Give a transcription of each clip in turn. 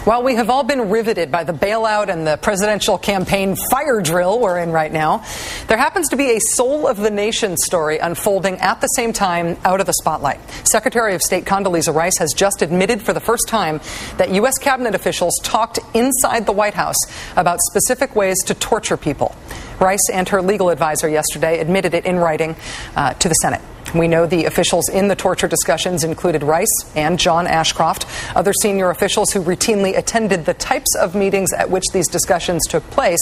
While we have all been riveted by the bailout and the presidential campaign fire drill we're in right now, there happens to be a soul of the nation story unfolding at the same time out of the spotlight. Secretary of State Condoleezza Rice has just admitted for the first time that U.S. cabinet officials talked inside the White House about specific ways to torture people. Rice and her legal advisor yesterday admitted it in writing to the Senate. We know the officials in the torture discussions included Rice and John Ashcroft. Other senior officials who routinely attended the types of meetings at which these discussions took place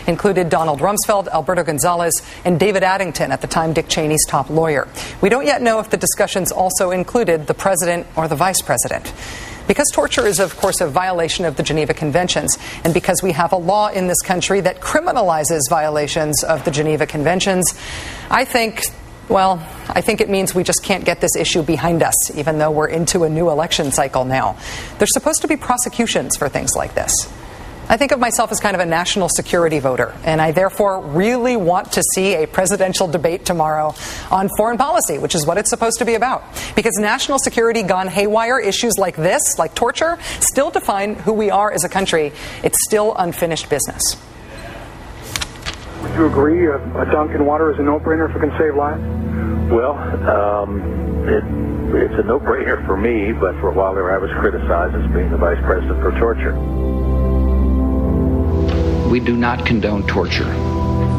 included Donald Rumsfeld, Alberto Gonzales, and David Addington, at the time Dick Cheney's top lawyer. We don't yet know if the discussions also included the president or the vice president. Because torture is, of course, a violation of the Geneva Conventions, and because we have a law in this country that criminalizes violations of the Geneva Conventions, I think it means we just can't get this issue behind us, even though we're into a new election cycle now. There's supposed to be prosecutions for things like this. I think of myself as kind of a national security voter, and I therefore really want to see a presidential debate tomorrow on foreign policy, which is what it's supposed to be about. Because national security gone haywire, issues like this, like torture, still define who we are as a country. It's still unfinished business. Would you agree a dunk in water is a no-brainer if it can save lives? Well, it's a no-brainer for me, but for a while there I was criticized as being the vice president for torture. We do not condone torture.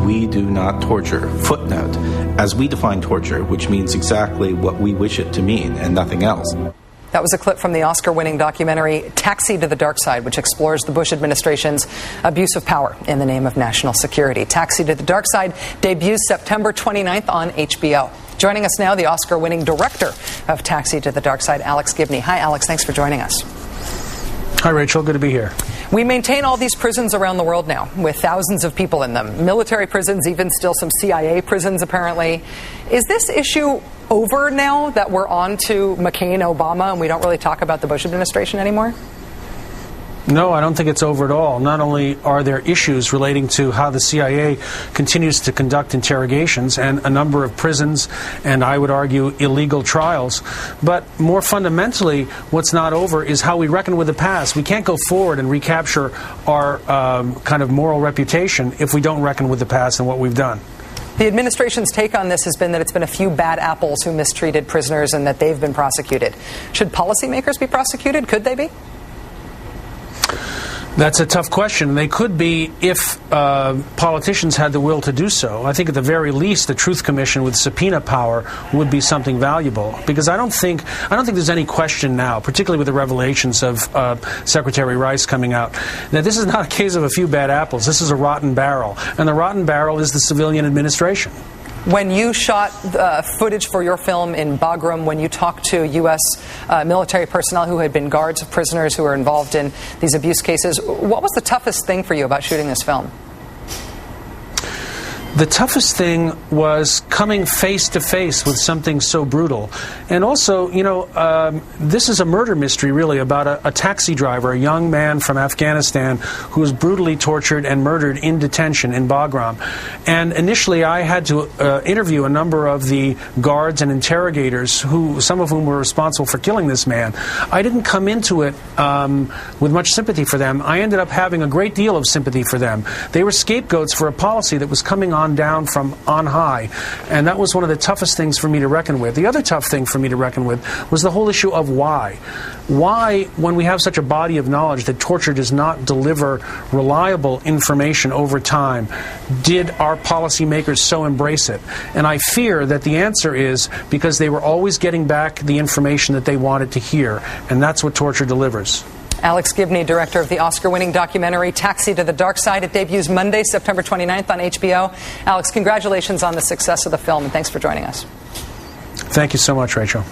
We do not torture. Footnote, as we define torture, which means exactly what we wish it to mean and nothing else. That was a clip from the Oscar-winning documentary Taxi to the Dark Side, which explores the Bush administration's abuse of power in the name of national security. Taxi to the Dark Side debuts September 29th on HBO. Joining us now, the Oscar-winning director of Taxi to the Dark Side, Alex Gibney. Hi, Alex. Thanks for joining us. Hi, Rachel. Good to be here. We maintain all these prisons around the world now, with thousands of people in them. Military prisons, even still some CIA prisons, apparently. Is this issue over now that we're on to McCain, Obama, and we don't really talk about the Bush administration anymore? No, I don't think it's over at all. Not only are there issues relating to how the CIA continues to conduct interrogations and a number of prisons and, I would argue, illegal trials, but more fundamentally, what's not over is how we reckon with the past. We can't go forward and recapture our kind of moral reputation if we don't reckon with the past and what we've done. The administration's take on this has been that it's been a few bad apples who mistreated prisoners and that they've been prosecuted. Should policymakers be prosecuted? Could they be? That's a tough question. They could be if politicians had the will to do so. I think at the very least the Truth Commission with subpoena power would be something valuable, because I don't think there's any question now, particularly with the revelations of Secretary Rice coming out, that this is not a case of a few bad apples. This is a rotten barrel, and the rotten barrel is the civilian administration. When you shot footage for your film in Bagram, when you talked to U.S. Military personnel who had been guards of prisoners who were involved in these abuse cases, what was the toughest thing for you about shooting this film? The toughest thing was coming face to face with something so brutal. And also, this is a murder mystery, really, about a taxi driver, a young man from Afghanistan who was brutally tortured and murdered in detention in Bagram. And initially, I had to interview a number of the guards and interrogators, some of whom were responsible for killing this man. I didn't come into it with much sympathy for them. I ended up having a great deal of sympathy for them. They were scapegoats for a policy that was coming on down from on high, and that was one of the toughest things for me to reckon with. The other tough thing for me to reckon with was the whole issue of why. Why, when we have such a body of knowledge that torture does not deliver reliable information over time, did our policymakers so embrace it? And I fear that the answer is because they were always getting back the information that they wanted to hear, and that's what torture delivers. Alex Gibney, director of the Oscar-winning documentary Taxi to the Dark Side. It debuts Monday, September 29th on HBO. Alex, congratulations on the success of the film, and thanks for joining us. Thank you so much, Rachel.